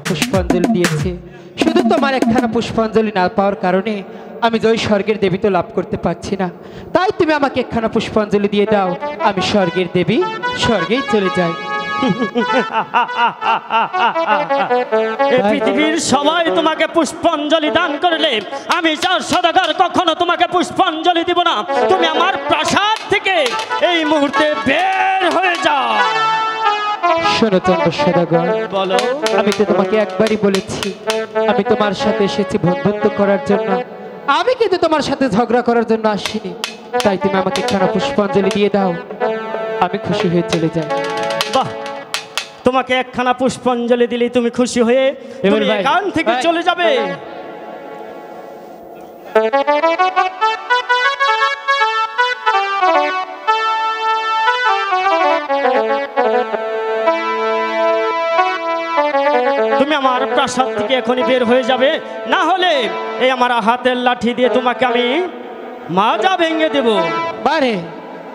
পুষ্পাঞ্জলি দিয়েছে শুধু তোমার একখানা পুষ্পাঞ্জলি না পাওয়ার কারণে আমি জয় স্বর্গের দেবী তো লাভ করতে পারছি না। তাই তুমি আমাকে একখানা পুষ্পাঞ্জলি দিয়ে দাও, আমি স্বর্গের দেবী স্বর্গেই চলে যাই। পৃথিবীর সবাই তোমাকে পুষ্পাঞ্জলি দান করলে আমি চার সদাগর কখনো তোমাকে পুষ্পাঞ্জলি দিব না। তুমি আমার প্রাসাদ থেকে এই মুহূর্তে বের হয়ে যাও। শোনো চন্দ্র সদাগর, বলো। আমি তো তোমাকে একবারই বলেছি আমি তোমার সাথে এসেছি বন্ধুত্ব করার জন্য, আমি কিন্তু তোমার সাথে ঝগড়া করার জন্য আসিনি। তাই তুমি আমাকে একখানা পুষ্পাঞ্জলি দিয়ে দাও, আমি খুশি হয়ে চলে যাই। বাহ, তোমাকে একখানা পুষ্পাঞ্জলি দিলেই তুমি খুশি হয়ে তুমি এখান থেকে চলে যাবে। তুমি আমার প্রাসাদ থেকে এখনই বের হয়ে যাবে, না হলে এই আমার হাতের লাঠি দিয়ে তোমাকে আমি মাজা ভেঙে দেব। বারে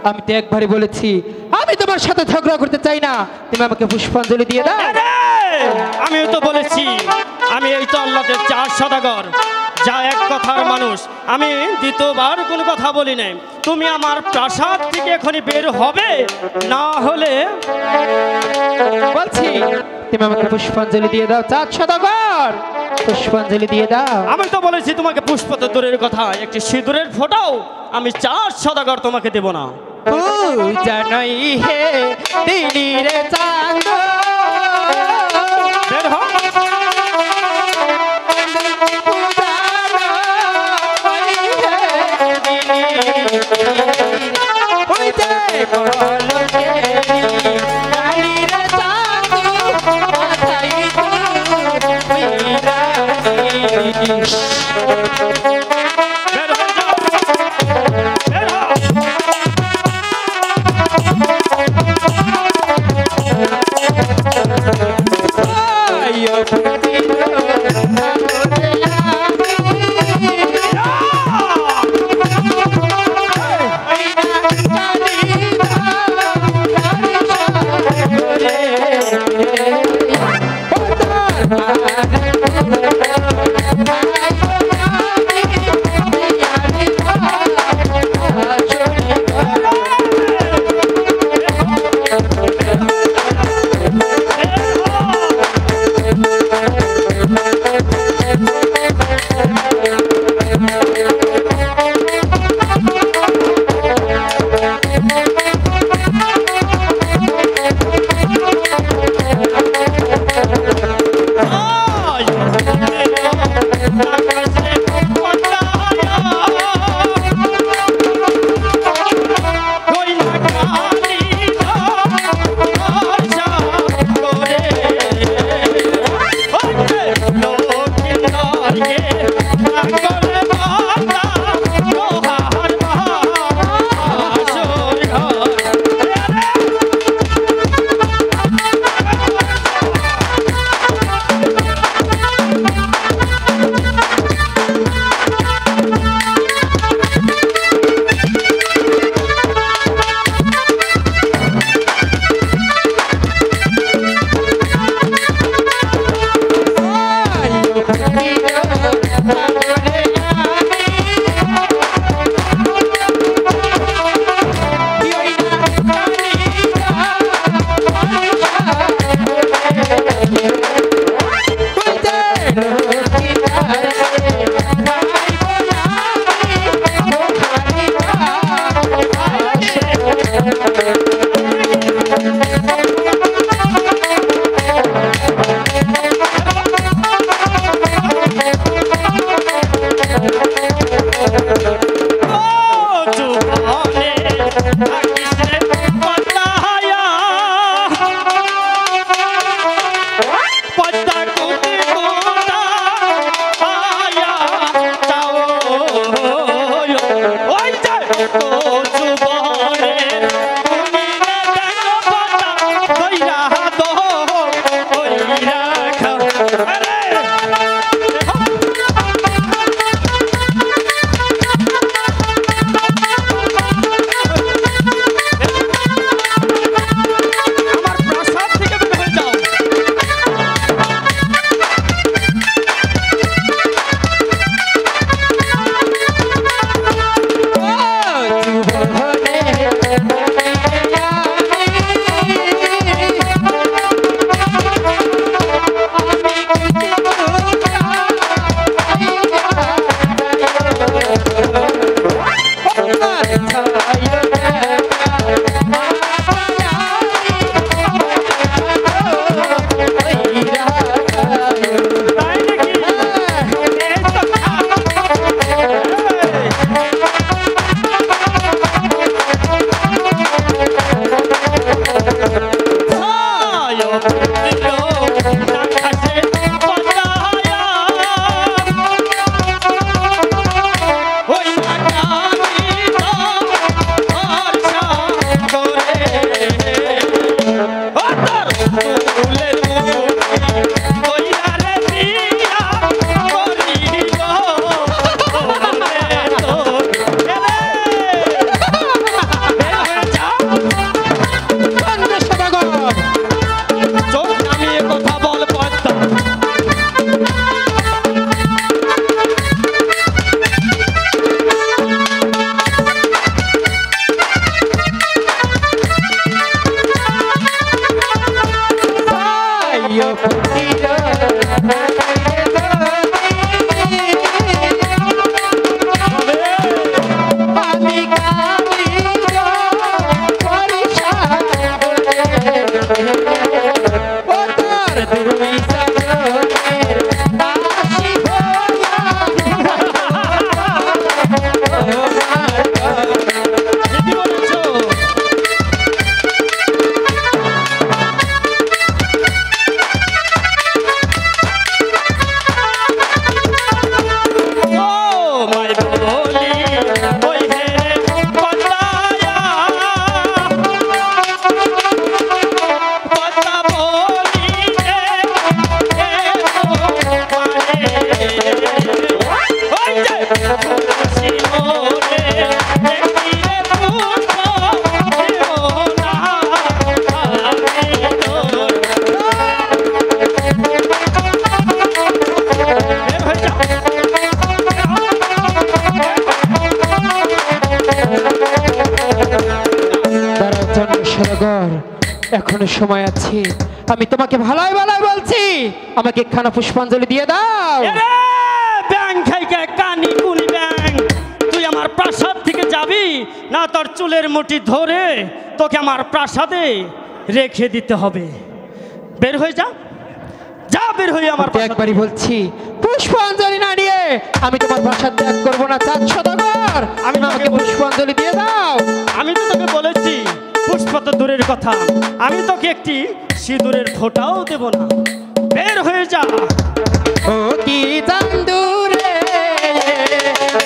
আমি তো একবারই বলেছি আমি তোমার সাথে ঝগড়া করতে চাই না, তুমি আমাকে পুষ্পাঞ্জলি দিয়ে দাও। আমিও তো বলেছি আমি এই তো আল্লাহর চার সদাগর, যা এক কথার মানুষ, আমি দ্বিতীয়বার কোনো কথা বলি নাই। তুমি আমার প্রাসাদ থেকে এখনই বের হবে, না হলে বলছি তুমি আমাকে পুষ্পাঞ্জলি দিয়ে দাও। চার সদাগর পুষ্পাঞ্জলি দিয়ে দাও। আমি তো বলেছি তোমাকে পুষ্প তো দূরের কথা, একটি সিঁদুরের ফোঁটাও আমি চার সদাগর তোমাকে দেব না। জানাই হে দিনের চাঁদ বের হ। আকাশে পতায়া ওই আকাশে বর্ষা করে ও তোর ফুলের মুখে কইরা রে দিয়া করিব ওরে তোর চোখ নামিয়ে কথা বল পদ্মা ঠিকই বলেছো। ও মাই বলি ওই হে পদ্মায়া পদ্মা বলি রে ওই যে খুশি মনে দেখি রে পুষ্প দেওনা আমি তোর বের হয়ে যা সদাগর, এখনো সময় আছে। আমি তোমাকে ভালোই ভালোই বলছি, আমাকে একখানা পুষ্পাঞ্জলি দিয়ে দাও। এরে ব্যাং খাইকে কানি কুনি ব্যাং, তুই আমার প্রাসাদ থেকে যাবি না তোর চুলের মুঠি ধরে তোকে আমার প্রাসাদে রেখে দিতে হবে। বের হয়ে যা, যা বের হয়ে আমার আমি তো একবারই বলছি, পুষ্পাঞ্জলি না নিয়ে আমি তোমার প্রাসাদ ত্যাগ করবো না। চাঁদ সদাগর, আমি আমাকে পুষ্পাঞ্জলি দিয়ে দাও। আমি তো তোকে বলেছি পুষ্প তো দূরের কথা, আমি তোকে একটি সিঁদুরের ফোঁটাও দেব না। বের হয়ে যা। ও কি চান্দুরে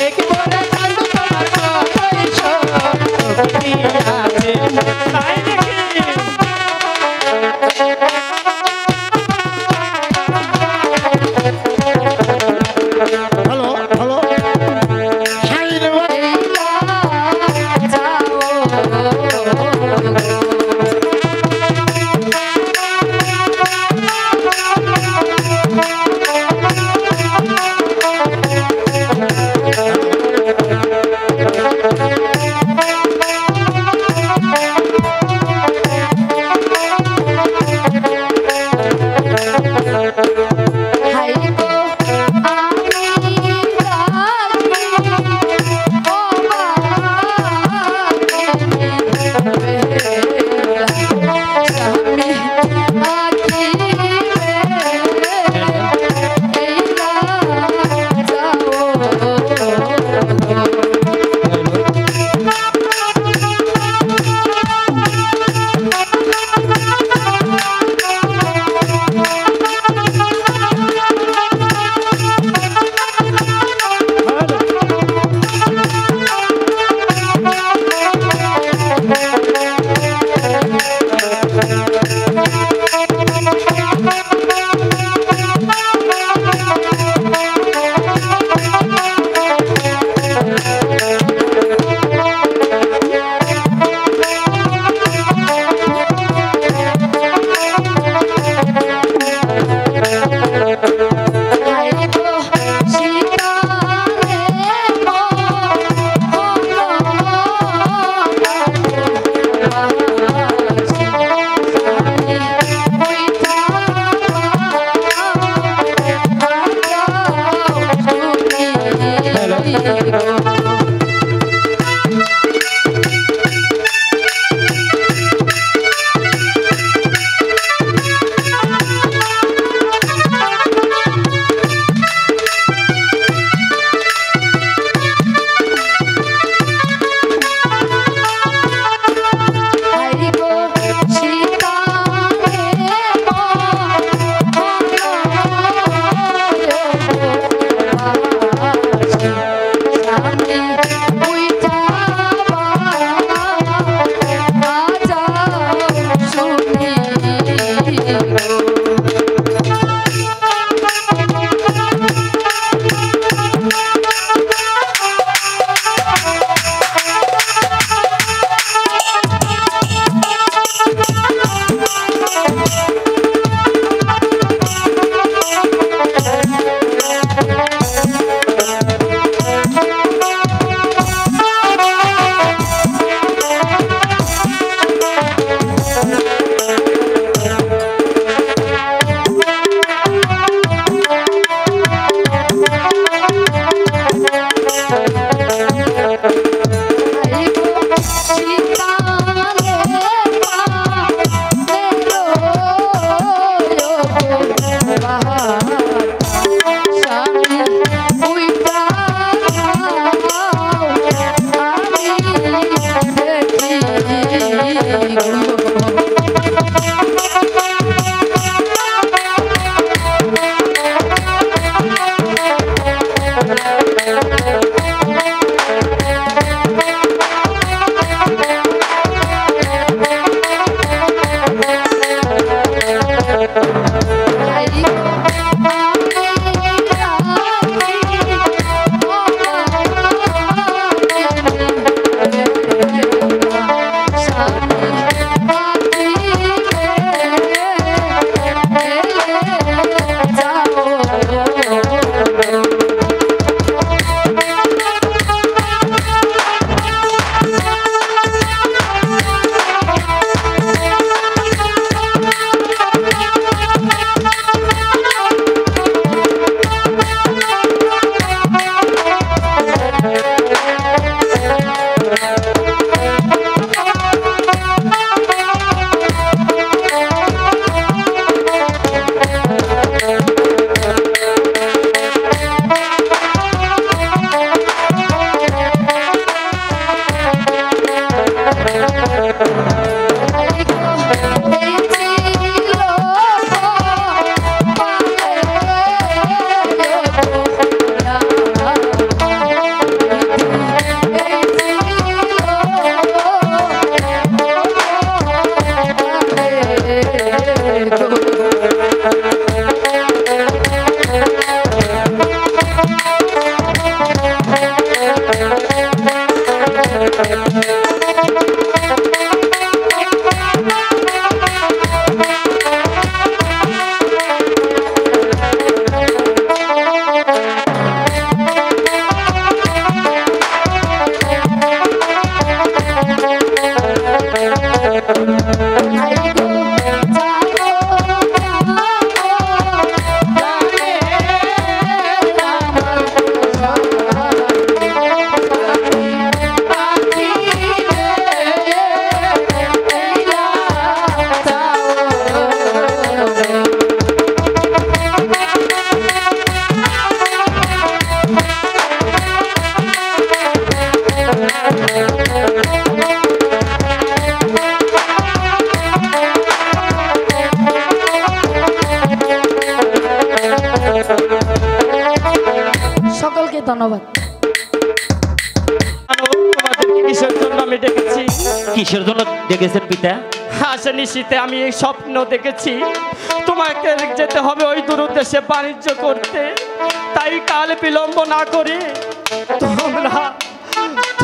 একবারে চান্দু তোমার কথাই শক্তি আছে। তাই দেখি হ্যালো হ্যালো যাও ধন্যবাদ। জানো তোমাদেরকে কিসের জন্য আমি ডেকেছি? কিসের জন্য ডেকেছেন পিতা? আজ নিশীতে আমি এই স্বপ্ন দেখেছি তোমাকে যেতে হবে ওই দূর দেশে বাণিজ্য করতে। তাই কাল বিলম্ব না করে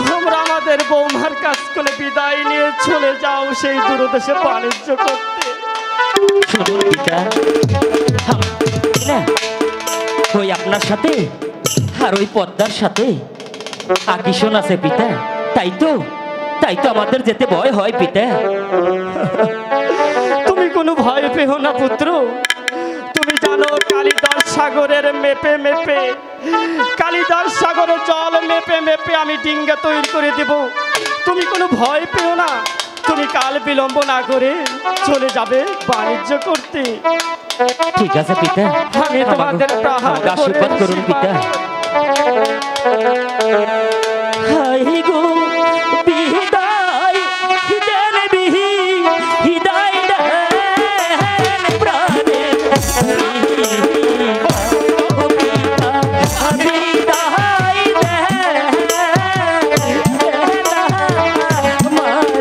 তোমরা আমাদের বৌমার কাছ করে বিদায় নিয়ে চলে যাও সেই দূর দেশে বাণিজ্য করতে। শুনুন পিতা, না ওই আপনার সাথে আর ওই পদ্মার সাথে আকর্ষণ আছে পিতা, তাই তো আমাদের যেতে ভয় হয় পিতা। তুমি কোনো ভয় পেও না পুত্র। তুমি জানো কালিদাস সাগরের কালিদাস সাগরের জল মেপে আমি ডিঙ্গা তৈরি করে দেব। তুমি কোনো ভয় পেও না। তুমি কাল বিলম্ব না করে চলে যাবে বাণিজ্য করতে। ঠিক আছে পিতা, আমি তোমাদের আমাকে আশীর্বাদ করুন পিতা। হাই গো বিদায় দেন বিদায় দেন প্রাণে বিদায় দেন মারে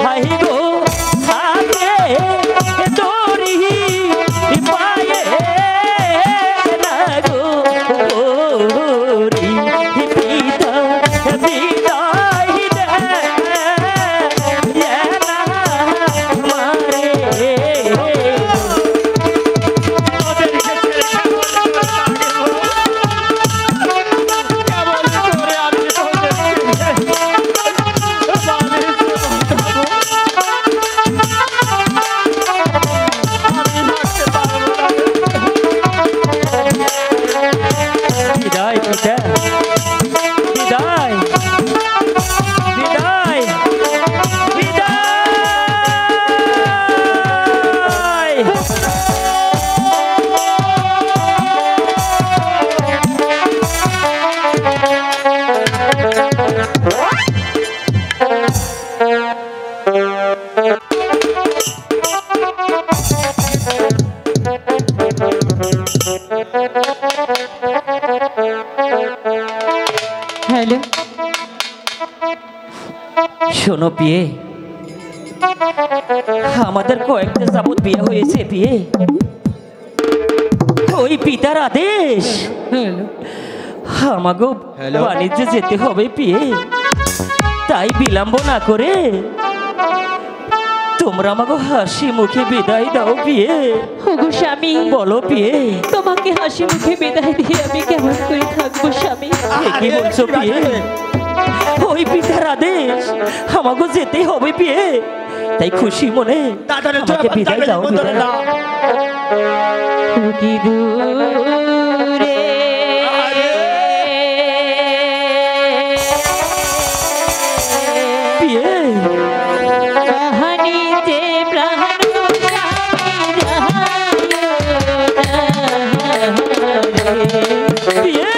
হাই গো হাতে দড়ি পায়ে না গো দড়ি পিতা বিদায় দে না মারে বিদায় পিতা, বিদায় বিদায় বিদায়। হ্যালো, শোনো পিয়ে, আমাদের কয়েকটা যাবত বিয়ে হয়েছে পিয়ে। ওই পিতার আদেশ হ্যালো, আমাকে বাণিজ্যে যেতে হবে পিয়ে। তাই বিলম্ব না করে তোমরা আমাকে হাসি মুখে বিদায় দাও পিয়ে। ওগো স্বামী, বলো পিয়ে, তোমাকে হাসি মুখে বিদায় দিয়ে আমি কেমন করে থাকবো স্বামী? কি বলছো পিয়ে? ওই পিতার আদেশ আমাকে যেতেই হবে পিয়ে। তাই খুশি মনে আমাকে বিদায় দাও, বিদায় দাও। কি দূরে পিয়ে কাহানিতে প্রাণ পিয়ে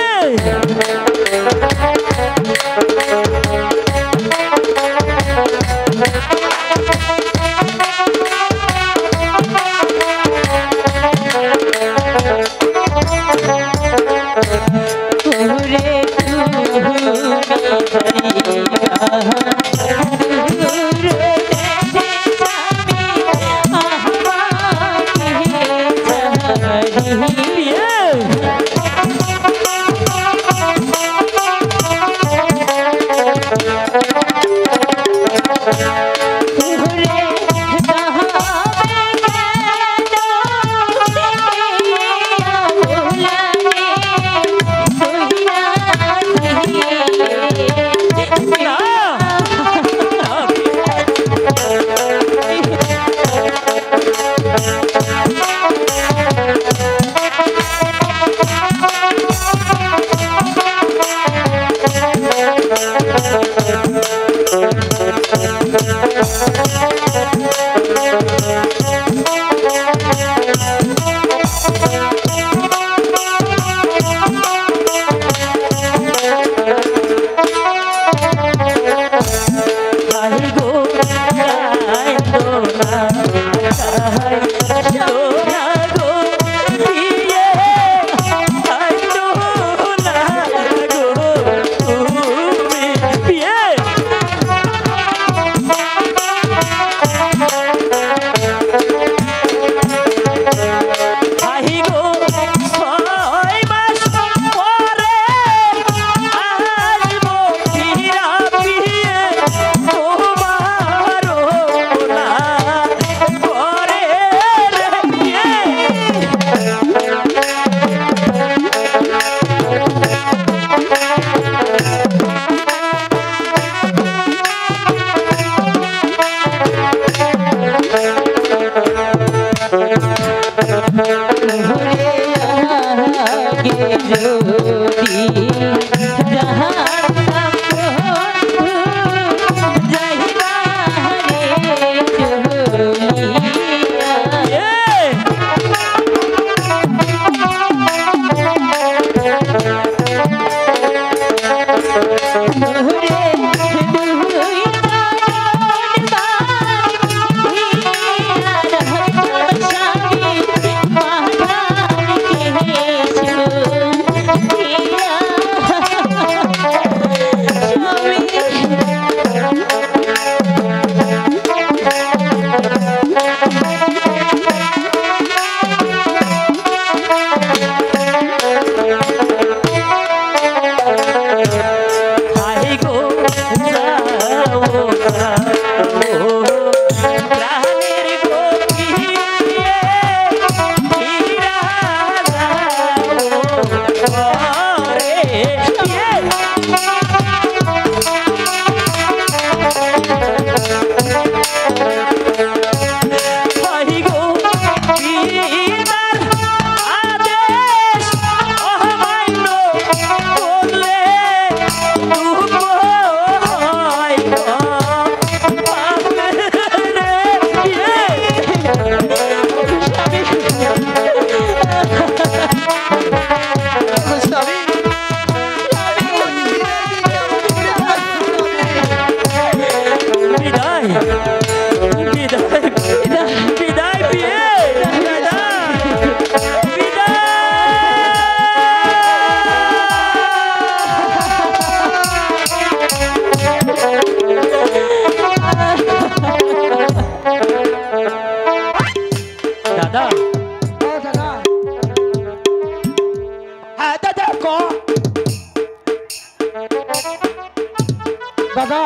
দাদা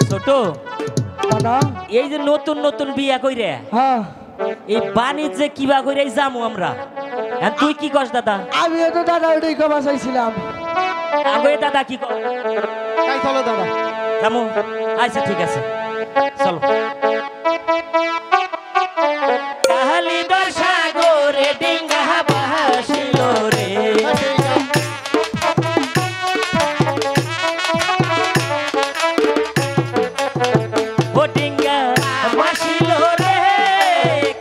ছোট দাদা এই যে নতুন নতুন বিয়া কইরে হ্যাঁ এই বাণিজ্যে কিবা কইরে যামু আমরা হ্যাঁ তুই কি কস দাদা আমিও তো দাদা ওটাই কবা চাইছিলাম আগে দাদা কি কর তাই চলো দাদা যামু আচ্ছা ঠিক আছে চলো কাহালি দর সাগরে ডিঙ্গা ভাসিল রে ও ডিঙ্গা ভাসিল রে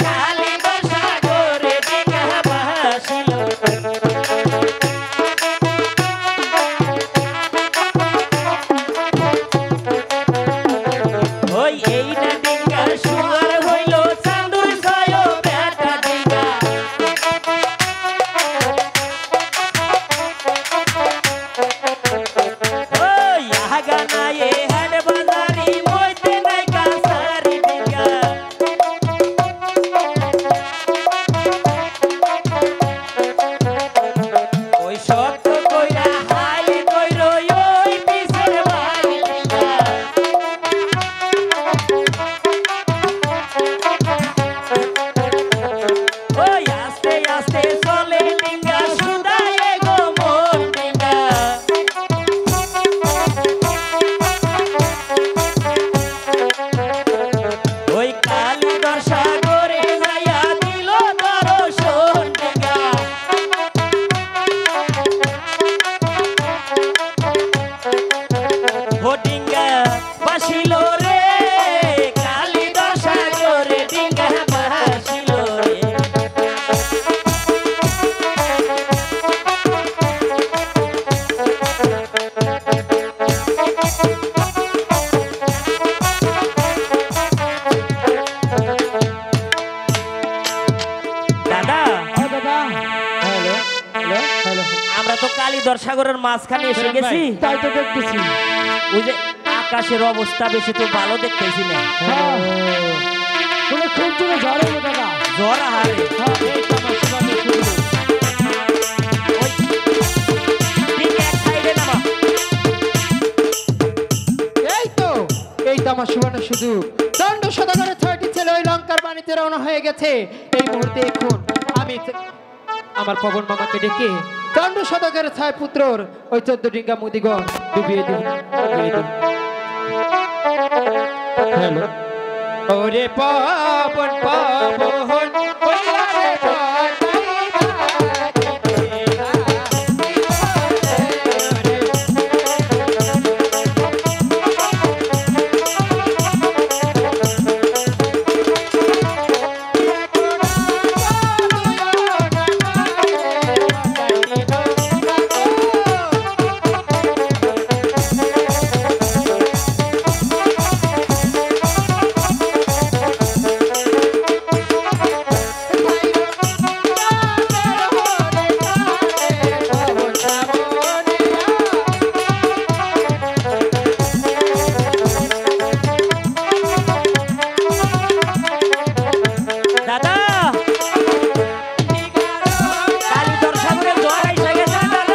কাহালি দর সাগরে ডিঙ্গা ভাসিল ওই এই না ডিঙ্গা সুগার হইল চান্দুর ছয় সাগরের মাঝখানে এসে গেছি। তাই তো দেখতেছি। ওই যে আকাশের অবস্থা বেশি তো ভালো দেখতেছি না। হ্যাঁ। ওটা খুব জোরে ঝড় হলো দাদা। জ্বর আহারে এই তামাশা শুরু। ওই ঠিক এক সাইডে নামা। এই তো এই তামার সুবর্ণ সুযোগ। দণ্ড সদাগরের 6টি ছেলে ওই লঙ্কার বাণীতে রওনা হয়ে গেছে। এই মুহূর্তে এখন আমি আমার পবন মামাকে ডেকে দণ্ড সদাগরের 6 পুত্রর ওই 14 ডিঙ্গা মুদিগণ ডুবিয়ে দিন। হ্যালো ওরে পবন পবন কইলা রে দাদা কালীধর সাগরের জ্বর আইসা গেছে দাদা।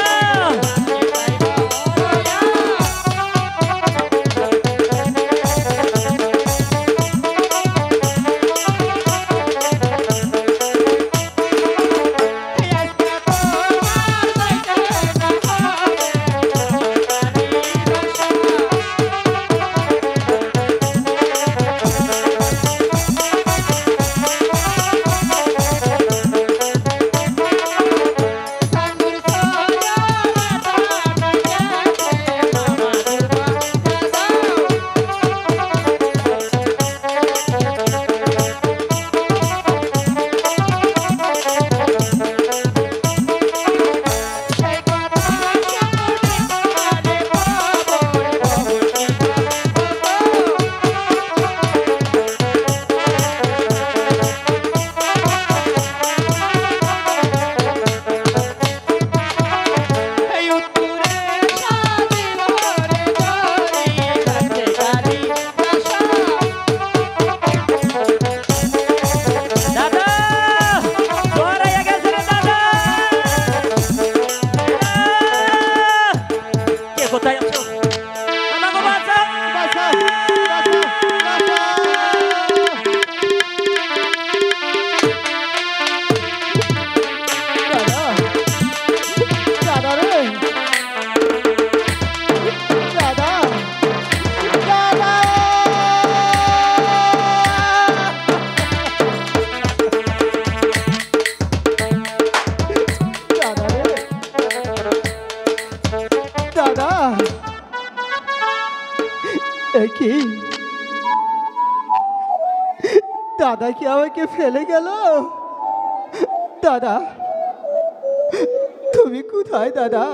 দাদা জ্বর আইয়া গেছে রে দাদা। কে কোথায় আছো? আমাকে বাঁচাও। বাঁচা, বাঁচা, বাঁচা। দাদা, দাদা রে। দাদা, দাদা। দাদা রে। দাদা এ কি দাদা কি আমাকে ফেলে গেল? দাদা তুমি কোথায় দাদা?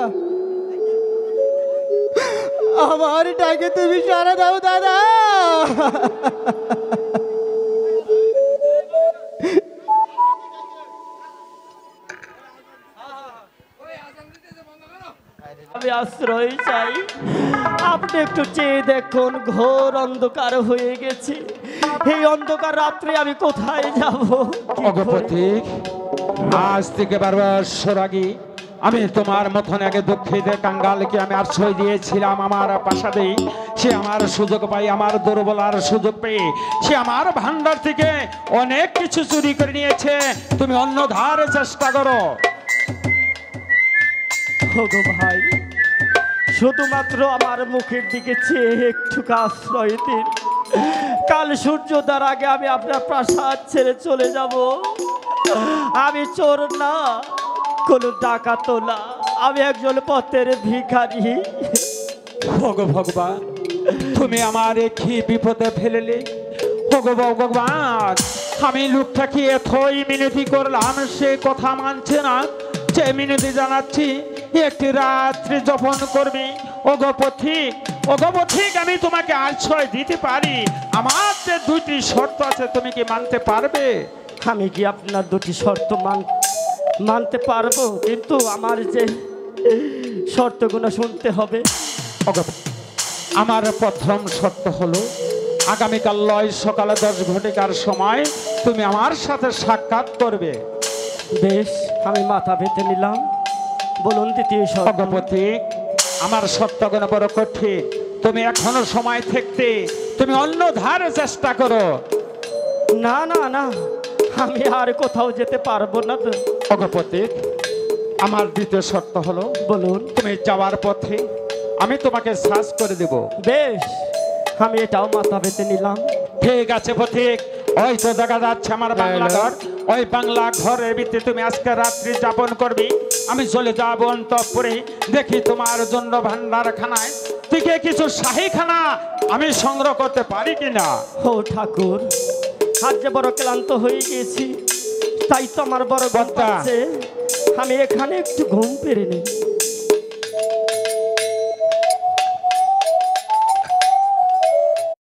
আমার ডাকে তুমি সাড়া দাও দাদা। আমি আশ্রয় চাই। আপনি একটু চেয়ে দেখুন, ঘোর অন্ধকার হয়ে গেছে। এই অন্ধকার রাত্রে আমি কোথায় যাব? অগপতিক, আজ থেকে 12 বছর আগে আমি তোমার মতন আগে দুঃখিত কাঙ্গালকে আমি আশ্রয় দিয়েছিলাম আমার প্রাসাদে। সে আমার সুযোগ পাই, আমার দুর্বলার সুযোগ পেয়ে সে আমার ভান্ডার থেকে অনেক কিছু চুরি করে নিয়েছে। তুমি অন্য ধারে চেষ্টা করো। ওগো ভাই, শুধুমাত্র আমার মুখের দিকে চেয়ে একটু আশ্রয় দিন। কাল সূর্যোদয়ের আগে আমি আপনার প্রাসাদ ছেড়ে চলে যাব। আমি চোর না, কোনো ডাকাতও না, আমি একজন পথের ভিখারি। ওগো ভগবান, তুমি আমার কি বিপদে ফেলেলে? ওগো ভগবান, আমি লোকটাকে এতই মিনতি করলাম, সে কথা মানছে না। যে মিনতি জানাচ্ছি একটি রাত্রি যাপন করবি। ওগো পথিক, আমি তোমাকে আশ্রয় দিতে পারি। আমার যে 2টি শর্ত আছে, তুমি কি মানতে পারবে? আমি কি আপনার 2টি শর্ত মানতে পারবো? কিন্তু আমার যে শর্তগুলো শুনতে হবে। আমার প্রথম শর্ত হলো আগামীকাল সকালে 10 ঘটিকার সময় তুমি আমার সাথে সাক্ষাৎ করবে। বেশ, আমি মাথা পেতে নিলাম। বলুন দ্বিতীয় শর্ত। ভগবতী, আমার শর্তগুলো বড় কঠিন, তুমি এখনো সময় থাকতে তুমি অন্য ধারে চেষ্টা করো। না না না, আমি আর কোথাও যেতে পারবো না তো। ভগবতী, আমার দ্বিতীয় শর্ত হলো বলুন। তুমি যাওয়ার পথে আমি তোমাকে সার্চ করে দেব। বেশ, আমি এটাও মাথা পেতে নিলাম। ঠিক আছে পথিক, ওই তো দেখা যাচ্ছে আমার বাংলা ঘর। ওই বাংলা ঘরের ভিতরে তুমি আজকে রাত্রি যাপন করবি। আমি চলে যাব অন্তঃপুরে, দেখি তোমার জন্য ভান্ডার খানায় থেকে কিছু শাহী খানা আমি সংগ্রহ করতে পারি কিনা। ও ঠাকুর, আজ যে বড় ক্লান্ত হয়ে গেছি, তাই তো আমার বড় ঘুম কর্তা। পাচ্ছে। আমি এখানে একটু ঘুম পেরে নেই।